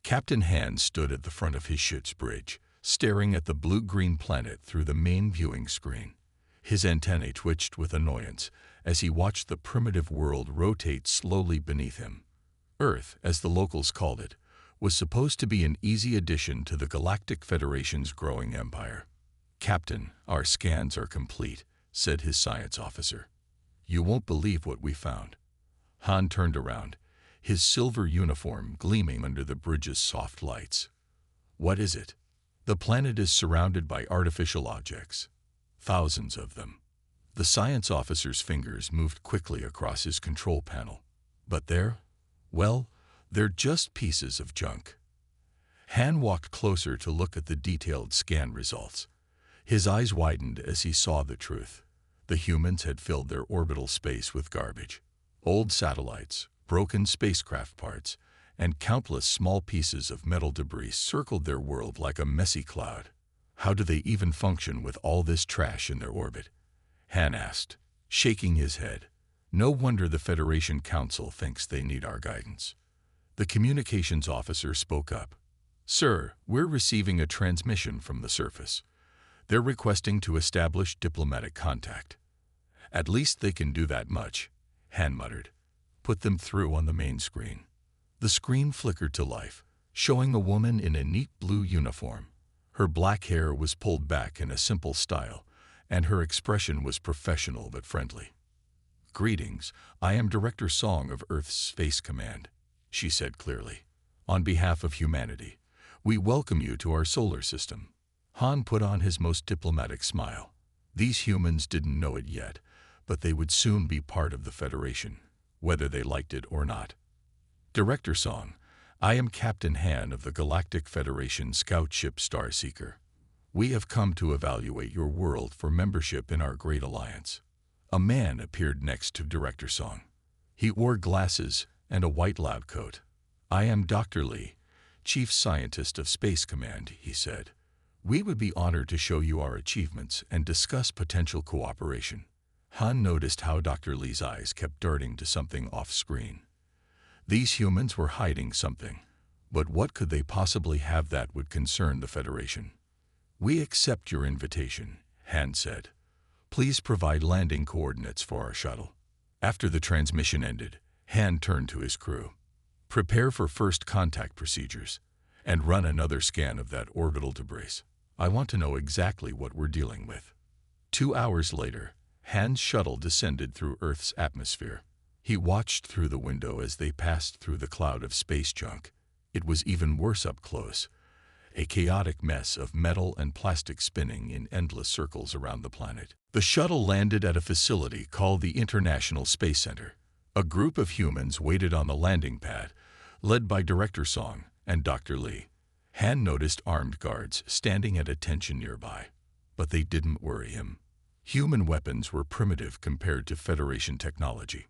Captain Han stood at the front of his ship's bridge, staring at the blue-green planet through the main viewing screen. His antennae twitched with annoyance as he watched the primitive world rotate slowly beneath him. Earth, as the locals called it, was supposed to be an easy addition to the Galactic Federation's growing empire. "Captain, our scans are complete," said his science officer. "You won't believe what we found." Han turned around, his silver uniform gleaming under the bridge's soft lights. "What is it?" "The planet is surrounded by artificial objects. Thousands of them." The science officer's fingers moved quickly across his control panel. "But well, they're just pieces of junk." Han walked closer to look at the detailed scan results. His eyes widened as he saw the truth. The humans had filled their orbital space with garbage. Old satellites, broken spacecraft parts, and countless small pieces of metal debris circled their world like a messy cloud. "How do they even function with all this trash in their orbit?" Han asked, shaking his head. "No wonder the Federation Council thinks they need our guidance." The communications officer spoke up. "Sir, we're receiving a transmission from the surface. They're requesting to establish diplomatic contact." "At least they can do that much," Han muttered. "Put them through on the main screen." The screen flickered to life, showing a woman in a neat blue uniform. Her black hair was pulled back in a simple style, and her expression was professional but friendly. "Greetings, I am Director Song of Earth's Space Command," she said clearly. "On behalf of humanity, we welcome you to our solar system." Han put on his most diplomatic smile. These humans didn't know it yet, but they would soon be part of the Federation, whether they liked it or not. "Director Song, I am Captain Han of the Galactic Federation scout ship Starseeker. We have come to evaluate your world for membership in our great alliance." A man appeared next to Director Song. He wore glasses and a white lab coat. "I am Dr. Lee, Chief Scientist of Space Command," he said. "We would be honored to show you our achievements and discuss potential cooperation." Han noticed how Dr. Lee's eyes kept darting to something off-screen. These humans were hiding something, but what could they possibly have that would concern the Federation? "We accept your invitation," Han said. "Please provide landing coordinates for our shuttle." After the transmission ended, Han turned to his crew. "Prepare for first contact procedures, and run another scan of that orbital debris. I want to know exactly what we're dealing with." 2 hours later, Han's shuttle descended through Earth's atmosphere. He watched through the window as they passed through the cloud of space junk. It was even worse up close, a chaotic mess of metal and plastic spinning in endless circles around the planet. The shuttle landed at a facility called the International Space Center. A group of humans waited on the landing pad, led by Director Song and Dr. Lee. Han noticed armed guards standing at attention nearby, but they didn't worry him. Human weapons were primitive compared to Federation technology.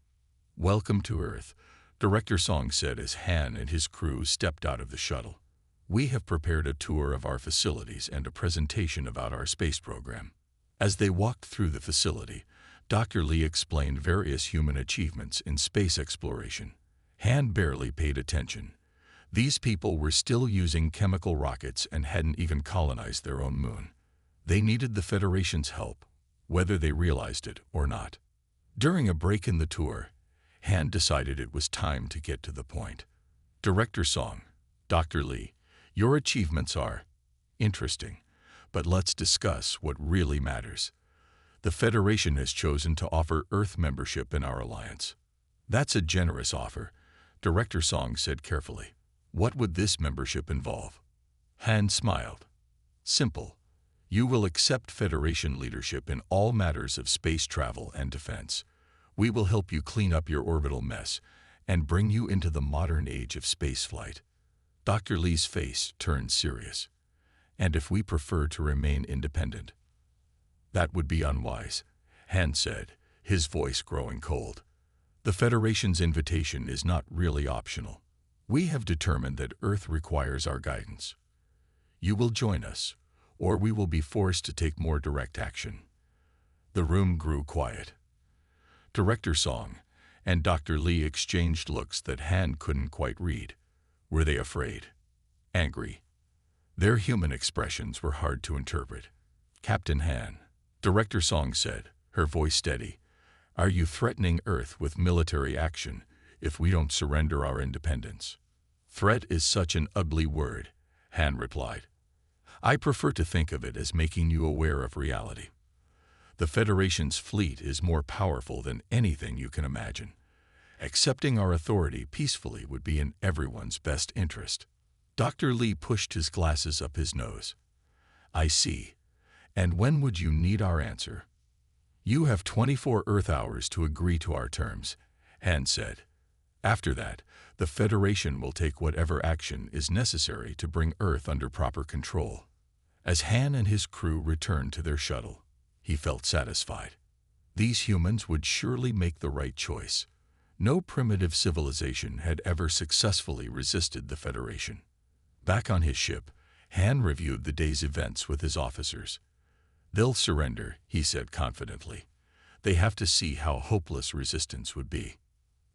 "Welcome to Earth," Director Song said as Han and his crew stepped out of the shuttle. "We have prepared a tour of our facilities and a presentation about our space program." As they walked through the facility, Dr. Lee explained various human achievements in space exploration. Han barely paid attention. These people were still using chemical rockets and hadn't even colonized their own moon. They needed the Federation's help, whether they realized it or not. During a break in the tour, Han decided it was time to get to the point. "Director Song, Dr. Lee, your achievements are interesting, but let's discuss what really matters. The Federation has chosen to offer Earth membership in our alliance." "That's a generous offer," Director Song said carefully. "What would this membership involve?" Han smiled. "Simple. You will accept Federation leadership in all matters of space travel and defense. We will help you clean up your orbital mess and bring you into the modern age of spaceflight." Dr. Lee's face turned serious. "And if we prefer to remain independent?" "That would be unwise," Han said, his voice growing cold. "The Federation's invitation is not really optional. We have determined that Earth requires our guidance. You will join us, or we will be forced to take more direct action." The room grew quiet. Director Song and Dr. Lee exchanged looks that Han couldn't quite read. Were they afraid? angry. Their human expressions were hard to interpret. "Captain Han," Director Song said, her voice steady, "are you threatening Earth with military action if we don't surrender our independence?" "Threat is such an ugly word," Han replied. "I prefer to think of it as making you aware of reality. The Federation's fleet is more powerful than anything you can imagine. Accepting our authority peacefully would be in everyone's best interest." Dr. Lee pushed his glasses up his nose. "I see. And when would you need our answer?" "You have 24 Earth hours to agree to our terms," Han said. "After that, the Federation will take whatever action is necessary to bring Earth under proper control." As Han and his crew returned to their shuttle, he felt satisfied. These humans would surely make the right choice. No primitive civilization had ever successfully resisted the Federation. Back on his ship, Han reviewed the day's events with his officers. "They'll surrender," he said confidently. "They have to see how hopeless resistance would be."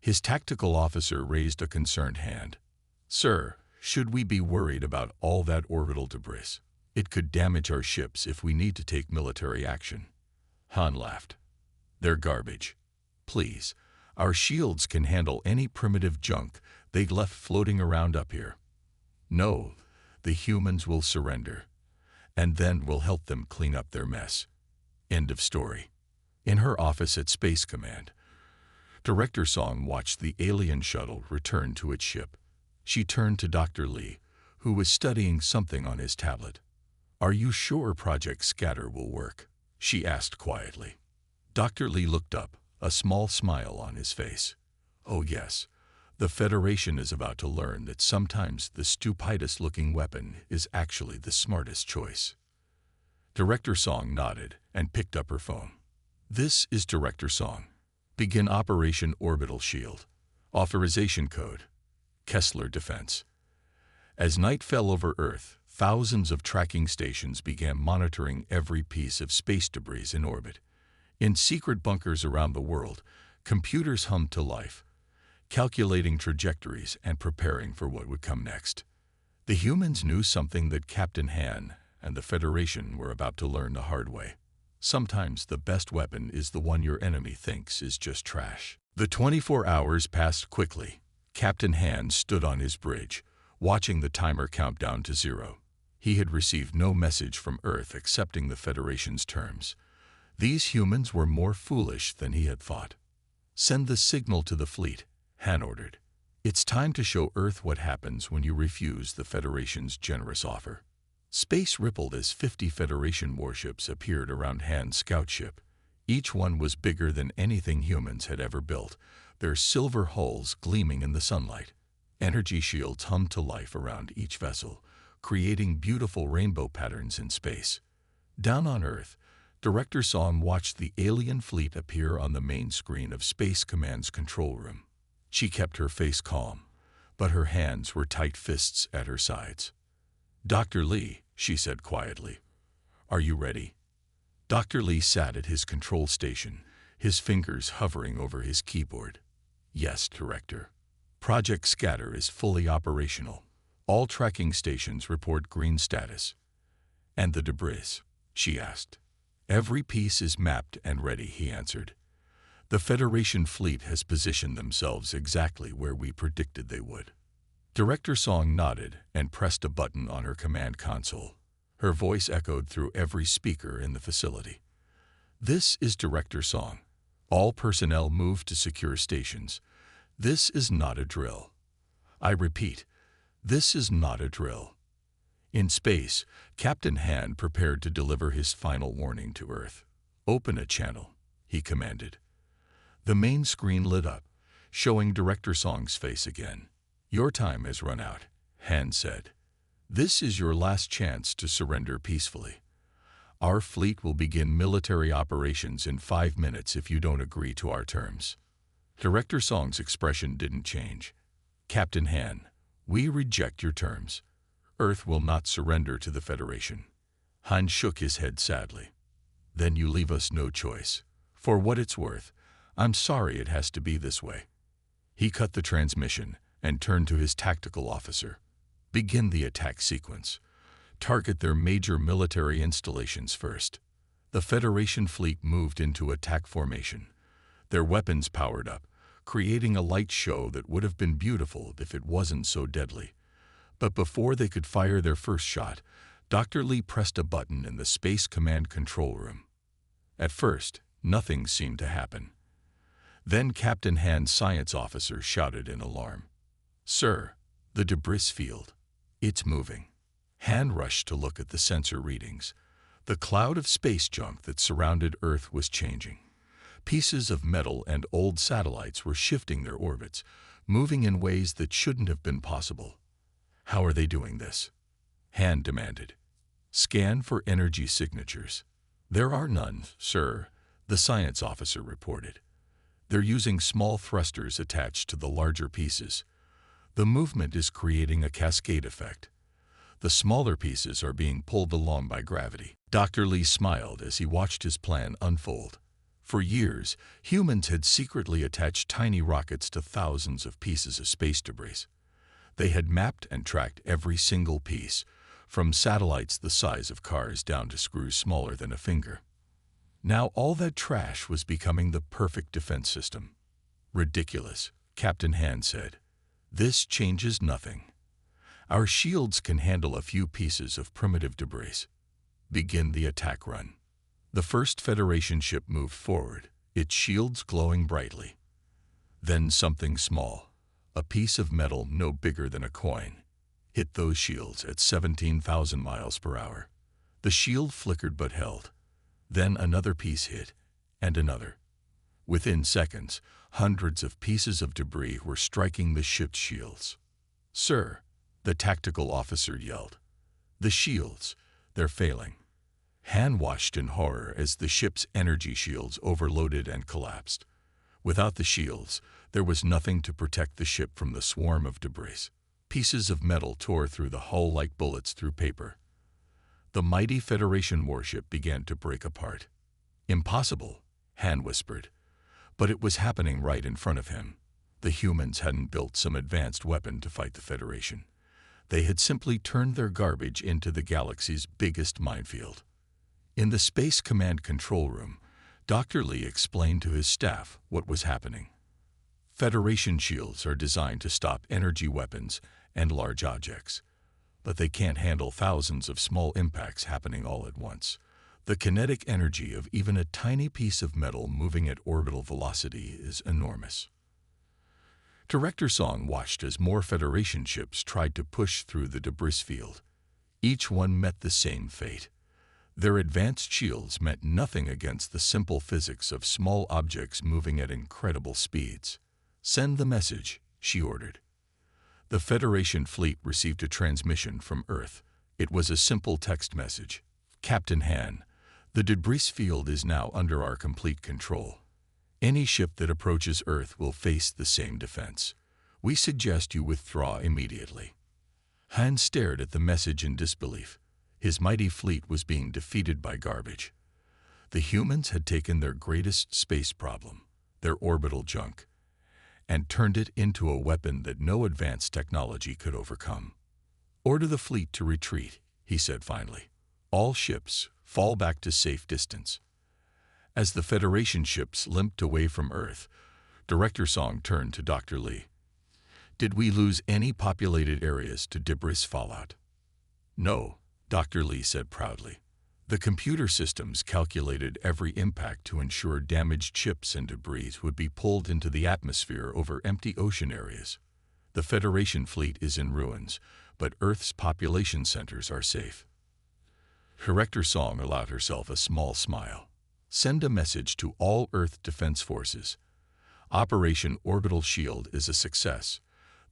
His tactical officer raised a concerned hand. "Sir, should we be worried about all that orbital debris? It could damage our ships if we need to take military action." Han laughed. "They're garbage. Please, our shields can handle any primitive junk they left floating around up here. No, the humans will surrender, and then we'll help them clean up their mess." End of story. In her office at Space Command, Director Song watched the alien shuttle return to its ship. She turned to Dr. Lee, who was studying something on his tablet. "Are you sure Project Scatter will work?" she asked quietly. Dr. Lee looked up, a small smile on his face. "Oh yes. The Federation is about to learn that sometimes the stupidest-looking weapon is actually the smartest choice." Director Song nodded and picked up her phone. "This is Director Song. Begin Operation Orbital Shield. Authorization code: Kessler Defense." As night fell over Earth, thousands of tracking stations began monitoring every piece of space debris in orbit. In secret bunkers around the world, computers hummed to life, calculating trajectories and preparing for what would come next. The humans knew something that Captain Han and the Federation were about to learn the hard way. Sometimes the best weapon is the one your enemy thinks is just trash. The 24 hours passed quickly. Captain Han stood on his bridge, watching the timer count down to 0. He had received no message from Earth accepting the Federation's terms. These humans were more foolish than he had thought. "Send the signal to the fleet," Han ordered. "It's time to show Earth what happens when you refuse the Federation's generous offer." Space rippled as 50 Federation warships appeared around Han's scout ship. Each one was bigger than anything humans had ever built, their silver hulls gleaming in the sunlight. Energy shields hummed to life around each vessel, creating beautiful rainbow patterns in space. Down on Earth, Director Song watched the alien fleet appear on the main screen of Space Command's control room. She kept her face calm, but her hands were tight fists at her sides. "Dr. Lee," she said quietly, "are you ready?" Dr. Lee sat at his control station, his fingers hovering over his keyboard. "Yes, Director. Project Scatter is fully operational. All tracking stations report green status." "And the debris?" she asked. "Every piece is mapped and ready," he answered. "The Federation fleet has positioned themselves exactly where we predicted they would." Director Song nodded and pressed a button on her command console. Her voice echoed through every speaker in the facility. "This is Director Song. All personnel move to secure stations. This is not a drill. I repeat, this is not a drill." In space, Captain Han prepared to deliver his final warning to Earth. "Open a channel," he commanded. The main screen lit up, showing Director Song's face again. "Your time has run out," Han said. "This is your last chance to surrender peacefully. Our fleet will begin military operations in 5 minutes if you don't agree to our terms." Director Song's expression didn't change. "Captain Han, we reject your terms. Earth will not surrender to the Federation." Han shook his head sadly. "Then you leave us no choice. For what it's worth, I'm sorry it has to be this way." He cut the transmission and turned to his tactical officer. Begin the attack sequence. Target their major military installations first. The Federation fleet moved into attack formation, their weapons powered up, creating a light show that would have been beautiful if it wasn't so deadly. But before they could fire their first shot, Dr. Lee pressed a button in the Space Command control room. At first, nothing seemed to happen. Then Captain Hand's science officer shouted in alarm, "Sir, the debris field. It's moving." Hand rushed to look at the sensor readings. The cloud of space junk that surrounded Earth was changing. Pieces of metal and old satellites were shifting their orbits, moving in ways that shouldn't have been possible. "How are they doing this?" Hand demanded. "Scan for energy signatures." "There are none, sir," the science officer reported. "They're using small thrusters attached to the larger pieces. The movement is creating a cascade effect. The smaller pieces are being pulled along by gravity." Dr. Lee smiled as he watched his plan unfold. For years, humans had secretly attached tiny rockets to thousands of pieces of space debris. They had mapped and tracked every single piece, from satellites the size of cars down to screws smaller than a finger. Now all that trash was becoming the perfect defense system. "Ridiculous," Captain Hand said. "This changes nothing. Our shields can handle a few pieces of primitive debris. Begin the attack run." The first Federation ship moved forward, its shields glowing brightly. Then something small, a piece of metal no bigger than a coin, hit those shields at 17,000 miles per hour. The shield flickered but held. Then another piece hit, and another. Within seconds, hundreds of pieces of debris were striking the ship's shields. "Sir," the tactical officer yelled. "The shields, they're failing." Hand watched in horror as the ship's energy shields overloaded and collapsed. Without the shields, there was nothing to protect the ship from the swarm of debris. Pieces of metal tore through the hull like bullets through paper. The mighty Federation warship began to break apart. "Impossible," Hand whispered. But it was happening right in front of him. The humans hadn't built some advanced weapon to fight the Federation. They had simply turned their garbage into the galaxy's biggest minefield. In the Space Command control room, Dr. Lee explained to his staff what was happening. Federation shields are designed to stop energy weapons and large objects, but they can't handle thousands of small impacts happening all at once. The kinetic energy of even a tiny piece of metal moving at orbital velocity is enormous. Director Song watched as more Federation ships tried to push through the debris field. Each one met the same fate. Their advanced shields meant nothing against the simple physics of small objects moving at incredible speeds. "Send the message," she ordered. The Federation fleet received a transmission from Earth. It was a simple text message. "Captain Han, the debris field is now under our complete control. Any ship that approaches Earth will face the same defense. We suggest you withdraw immediately." Han stared at the message in disbelief. His mighty fleet was being defeated by garbage. The humans had taken their greatest space problem, their orbital junk, and turned it into a weapon that no advanced technology could overcome. "Order the fleet to retreat," he said finally. "All ships, fall back to safe distance." As the Federation ships limped away from Earth, Director Song turned to Dr. Lee. "Did we lose any populated areas to debris fallout?" "No," Dr. Lee said proudly. "The computer systems calculated every impact to ensure damaged ships and debris would be pulled into the atmosphere over empty ocean areas. The Federation fleet is in ruins, but Earth's population centers are safe." Director Song allowed herself a small smile. "Send a message to all Earth Defense Forces. Operation Orbital Shield is a success.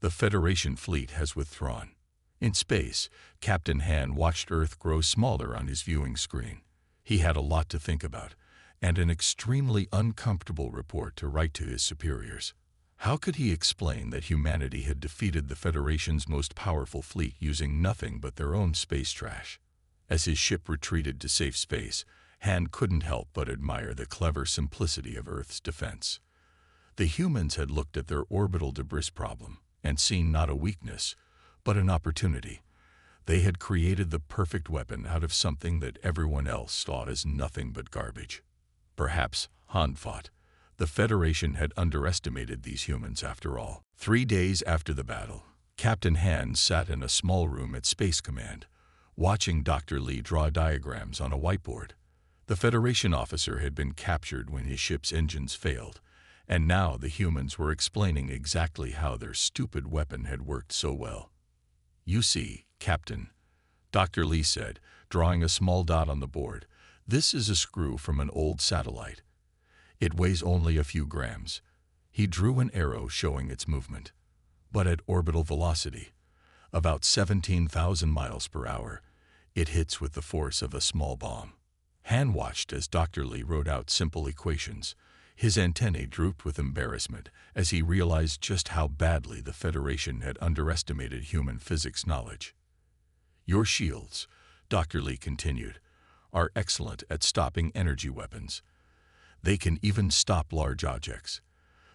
The Federation fleet has withdrawn." In space, Captain Han watched Earth grow smaller on his viewing screen. He had a lot to think about, and an extremely uncomfortable report to write to his superiors. How could he explain that humanity had defeated the Federation's most powerful fleet using nothing but their own space trash? As his ship retreated to safe space, Han couldn't help but admire the clever simplicity of Earth's defense. The humans had looked at their orbital debris problem and seen not a weakness, but an opportunity. They had created the perfect weapon out of something that everyone else saw as nothing but garbage. Perhaps, Han thought, the Federation had underestimated these humans after all. 3 days after the battle, Captain Han sat in a small room at Space Command, watching Dr. Lee draw diagrams on a whiteboard. The Federation officer had been captured when his ship's engines failed, and now the humans were explaining exactly how their stupid weapon had worked so well. "You see, Captain," Dr. Lee said, drawing a small dot on the board, "this is a screw from an old satellite. It weighs only a few grams." He drew an arrow showing its movement. But at orbital velocity, about 17,000 miles per hour, it hits with the force of a small bomb. Han watched as Dr. Lee wrote out simple equations. His antennae drooped with embarrassment as he realized just how badly the Federation had underestimated human physics knowledge. "Your shields," Dr. Lee continued, "are excellent at stopping energy weapons. They can even stop large objects.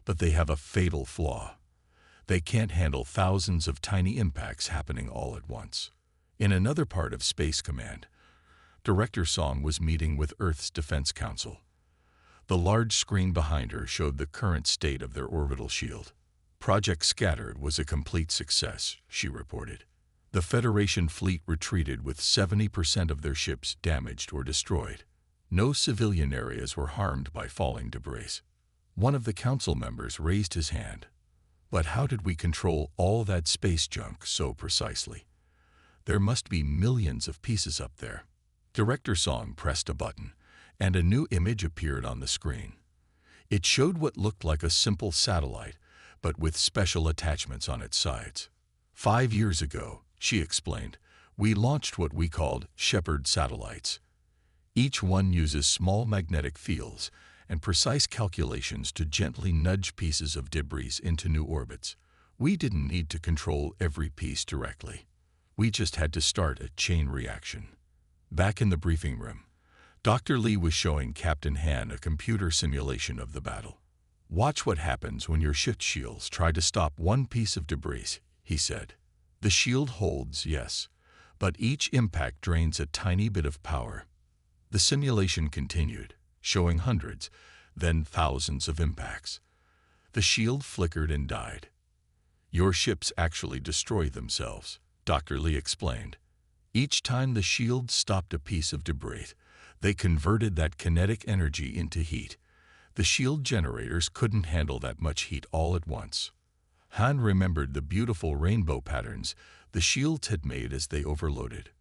But they have a fatal flaw. They can't handle thousands of tiny impacts happening all at once." In another part of Space Command, Director Song was meeting with Earth's Defense Council. The large screen behind her showed the current state of their orbital shield. "Project Scattered was a complete success," she reported. "The Federation fleet retreated with 70% of their ships damaged or destroyed. No civilian areas were harmed by falling debris." One of the council members raised his hand. "But how did we control all that space junk so precisely? There must be millions of pieces up there." Director Song pressed a button, and a new image appeared on the screen. It showed what looked like a simple satellite, but with special attachments on its sides. 5 years ago," she explained, "we launched what we called Shepherd satellites. Each one uses small magnetic fields and precise calculations to gently nudge pieces of debris into new orbits. We didn't need to control every piece directly. We just had to start a chain reaction." Back in the briefing room, Dr. Lee was showing Captain Han a computer simulation of the battle. "Watch what happens when your ship shields try to stop one piece of debris," he said. "The shield holds, yes, but each impact drains a tiny bit of power." The simulation continued, showing hundreds, then thousands of impacts. The shield flickered and died. "Your ships actually destroy themselves," Dr. Lee explained. "Each time the shield stopped a piece of debris, they converted that kinetic energy into heat. The shield generators couldn't handle that much heat all at once." Han remembered the beautiful rainbow patterns the shields had made as they overloaded.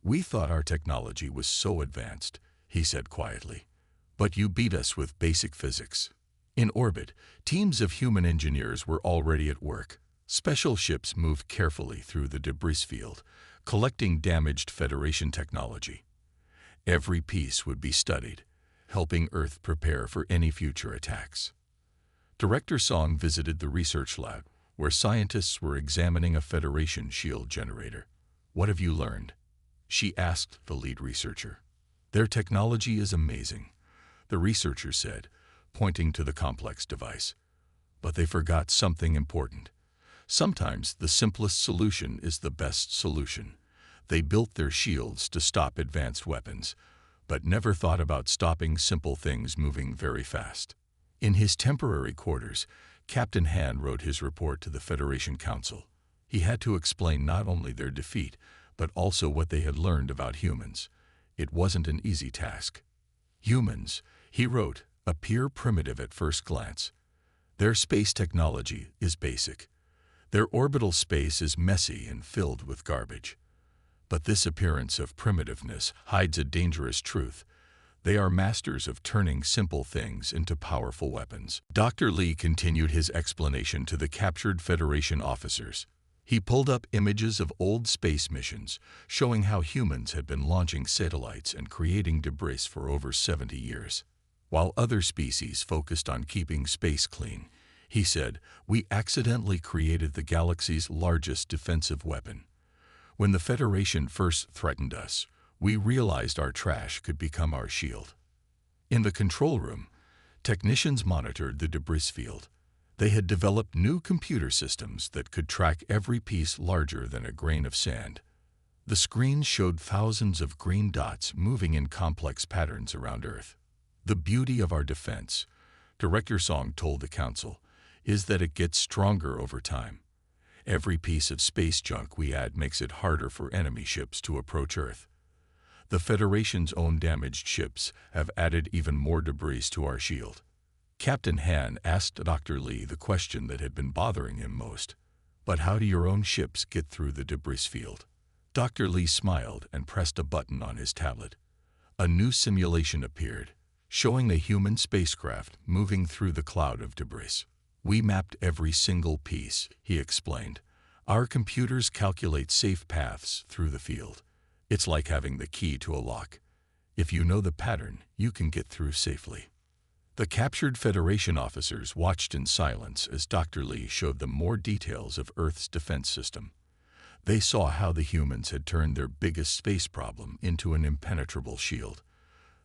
"We thought our technology was so advanced," he said quietly. "But you beat us with basic physics." In orbit, teams of human engineers were already at work. Special ships moved carefully through the debris field, collecting damaged Federation technology. Every piece would be studied, helping Earth prepare for any future attacks. Director Song visited the research lab, where scientists were examining a Federation shield generator. "What have you learned?" she asked the lead researcher. "Their technology is amazing," the researcher said, pointing to the complex device. "But they forgot something important. Sometimes the simplest solution is the best solution. They built their shields to stop advanced weapons, but never thought about stopping simple things moving very fast." In his temporary quarters, Captain Han wrote his report to the Federation Council. He had to explain not only their defeat, but also what they had learned about humans. It wasn't an easy task. "Humans," he wrote, "appear primitive at first glance. Their space technology is basic. Their orbital space is messy and filled with garbage. But this appearance of primitiveness hides a dangerous truth. They are masters of turning simple things into powerful weapons." Dr. Lee continued his explanation to the captured Federation officers. He pulled up images of old space missions, showing how humans had been launching satellites and creating debris for over 70 years. While other species focused on keeping space clean, he said, "We accidentally created the galaxy's largest defensive weapon. When the Federation first threatened us, we realized our trash could become our shield." In the control room, technicians monitored the debris field. They had developed new computer systems that could track every piece larger than a grain of sand. The screens showed thousands of green dots moving in complex patterns around Earth. "The beauty of our defense," Director Song told the Council, "is that it gets stronger over time. Every piece of space junk we add makes it harder for enemy ships to approach Earth. The Federation's own damaged ships have added even more debris to our shield." Captain Han asked Dr. Lee the question that had been bothering him most. "But how do your own ships get through the debris field?" Dr. Lee smiled and pressed a button on his tablet. A new simulation appeared, showing the human spacecraft moving through the cloud of debris. "We mapped every single piece," he explained. "Our computers calculate safe paths through the field. It's like having the key to a lock. If you know the pattern, you can get through safely." The captured Federation officers watched in silence as Dr. Lee showed them more details of Earth's defense system. They saw how the humans had turned their biggest space problem into an impenetrable shield.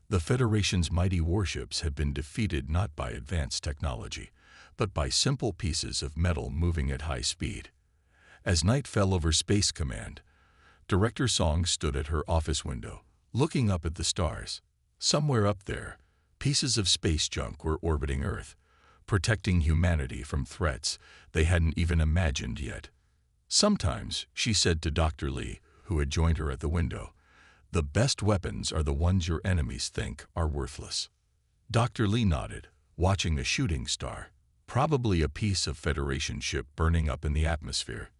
The Federation's mighty warships had been defeated not by advanced technology, but by simple pieces of metal moving at high speed. As night fell over Space Command, Director Song stood at her office window, looking up at the stars. Somewhere up there, pieces of space junk were orbiting Earth, protecting humanity from threats they hadn't even imagined yet. "Sometimes," she said to Dr. Lee, who had joined her at the window, "the best weapons are the ones your enemies think are worthless." Dr. Lee nodded, watching a shooting star, probably a piece of Federation ship burning up in the atmosphere.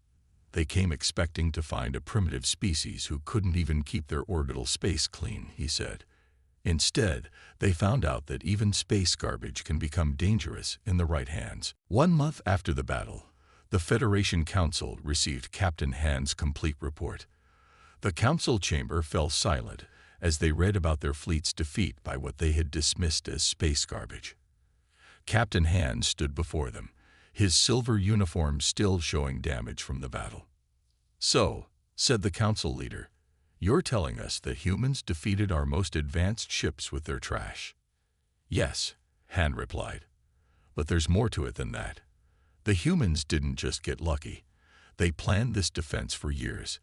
"They came expecting to find a primitive species who couldn't even keep their orbital space clean," he said. "Instead, they found out that even space garbage can become dangerous in the right hands." 1 month after the battle, the Federation Council received Captain Han's complete report. The council chamber fell silent as they read about their fleet's defeat by what they had dismissed as space garbage. Captain Han stood before them, his silver uniform still showing damage from the battle. "So," said the council leader, "you're telling us that humans defeated our most advanced ships with their trash?" "Yes," Han replied. "But there's more to it than that. The humans didn't just get lucky. They planned this defense for years.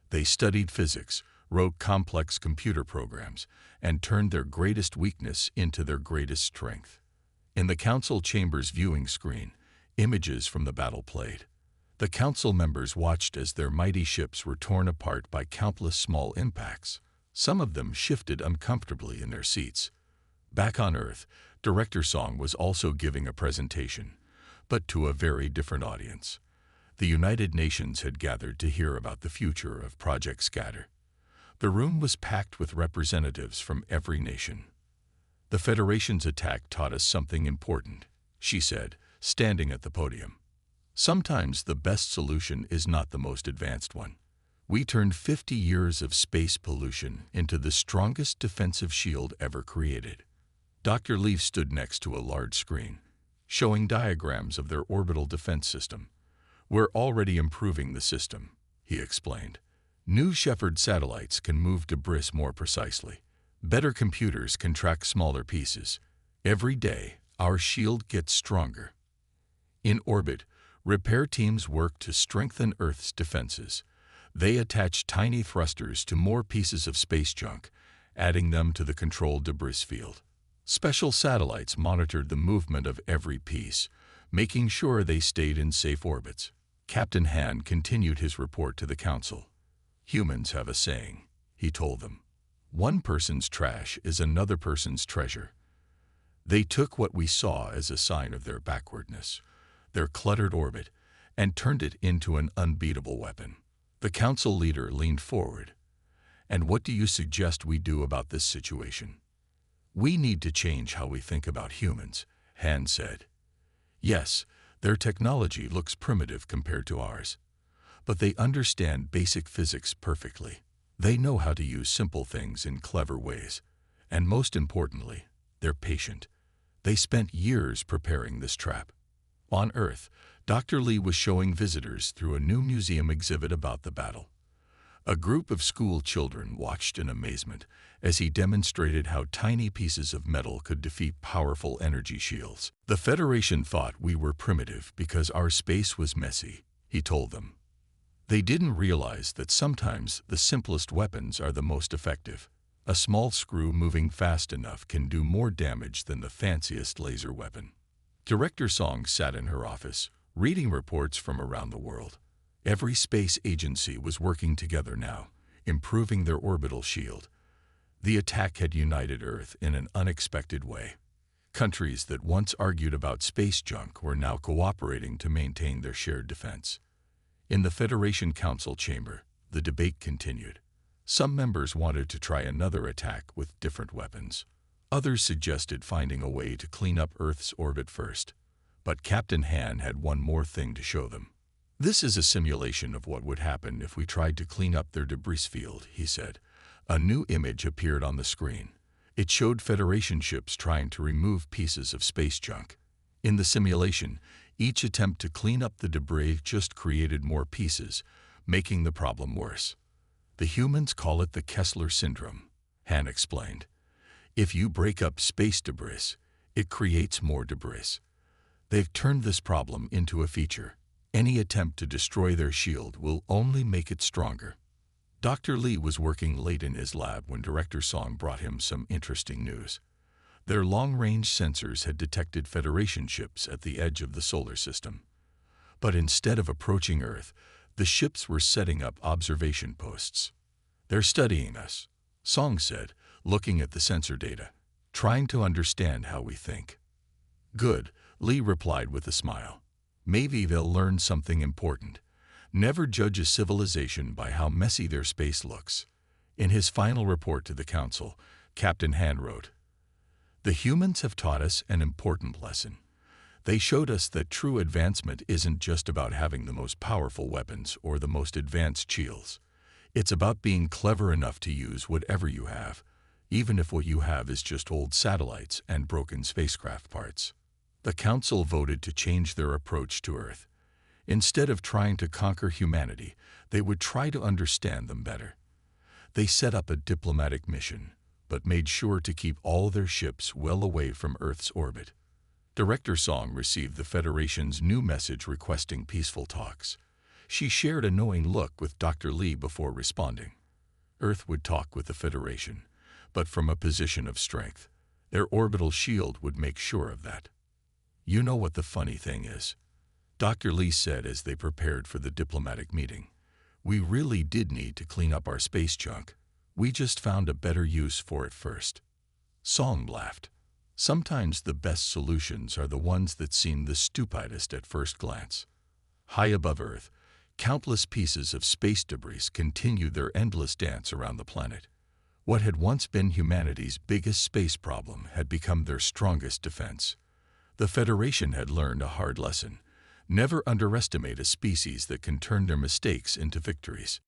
They studied physics, wrote complex computer programs, and turned their greatest weakness into their greatest strength." In the council chamber's viewing screen, images from the battle played. The council members watched as their mighty ships were torn apart by countless small impacts. Some of them shifted uncomfortably in their seats. Back on Earth, Director Song was also giving a presentation, but to a very different audience. The United Nations had gathered to hear about the future of Project Scatter. The room was packed with representatives from every nation. "The Federation's attack taught us something important," she said, standing at the podium. "Sometimes the best solution is not the most advanced one. We turned 50 years of space pollution into the strongest defensive shield ever created." Dr. Lee stood next to a large screen, showing diagrams of their orbital defense system. "We're already improving the system," he explained. "New Shepherd satellites can move debris more precisely. Better computers can track smaller pieces. Every day, our shield gets stronger." In orbit, repair teams work to strengthen Earth's defenses. They attach tiny thrusters to more pieces of space junk, adding them to the controlled debris field. Special satellites monitored the movement of every piece, making sure they stayed in safe orbits. Captain Han continued his report to the council. "Humans have a saying," he told them. "One person's trash is another person's treasure." They took what we saw as a sign of their backwardness, their cluttered orbit, and turned it into an unbeatable weapon. The council leader leaned forward. "And what do you suggest we do about this situation?" "We need to change how we think about humans," Han said. "Yes, their technology looks primitive compared to ours, but they understand basic physics perfectly. They know how to use simple things in clever ways, and most importantly, they're patient. They spent years preparing this trap." On Earth, Dr. Lee was showing visitors through a new museum exhibit about the battle. A group of school children watched in amazement as he demonstrated how tiny pieces of metal could defeat powerful energy shields. The Federation thought we were primitive because our space was messy, he told them. They didn't realize that sometimes the simplest weapons are the most effective. A small screw moving fast enough can do more damage than the fanciest laser weapon. Director Song sat in her office, reading reports from around the world. Every space agency was working together now, improving their orbital shield. The attack had united Earth in an unexpected way. Countries that once argued about space junk were now cooperating to maintain their shared defense. In the Federation Council chamber, the debate continued. Some members wanted to try another attack with different weapons. Others suggested finding a way to clean up Earth's orbit first. But Captain Han had one more thing to show them. This is a simulation of what would happen if we tried to clean up their debris field, he said. A new image appeared on the screen. It showed Federation ships trying to remove pieces of space junk. In the simulation, each attempt to clean up the debris just created more pieces, making the problem worse. The humans call it the Kessler syndrome, Han explained. If you break up space debris, it creates more debris. They've turned this problem into a feature. Any attempt to destroy their shield will only make it stronger. Dr. Lee was working late in his lab when Director Song brought him some interesting news. Their long-range sensors had detected Federation ships at the edge of the solar system. But instead of approaching Earth, the ships were setting up observation posts. They're studying us, Song said, looking at the sensor data, trying to understand how we think. Good, Lee replied with a smile. Maybe they'll learn something important. Never judge a civilization by how messy their space looks. In his final report to the Council, Captain Han wrote, "The humans have taught us an important lesson. They showed us that true advancement isn't just about having the most powerful weapons or the most advanced shields. It's about being clever enough to use whatever you have, even if what you have is just old satellites and broken spacecraft parts." The Council voted to change their approach to Earth. Instead of trying to conquer humanity, they would try to understand them better. They set up a diplomatic mission, but made sure to keep all their ships well away from Earth's orbit. Director Song received the Federation's new message requesting peaceful talks. She shared a knowing look with Dr. Lee before responding. Earth would talk with the Federation, but from a position of strength. Their orbital shield would make sure of that. You know what the funny thing is? Dr. Lee said as they prepared for the diplomatic meeting. We really did need to clean up our space junk. We just found a better use for it first. Song laughed. Sometimes the best solutions are the ones that seem the stupidest at first glance. High above Earth, countless pieces of space debris continued their endless dance around the planet. What had once been humanity's biggest space problem had become their strongest defense. The Federation had learned a hard lesson. Never underestimate a species that can turn their mistakes into victories.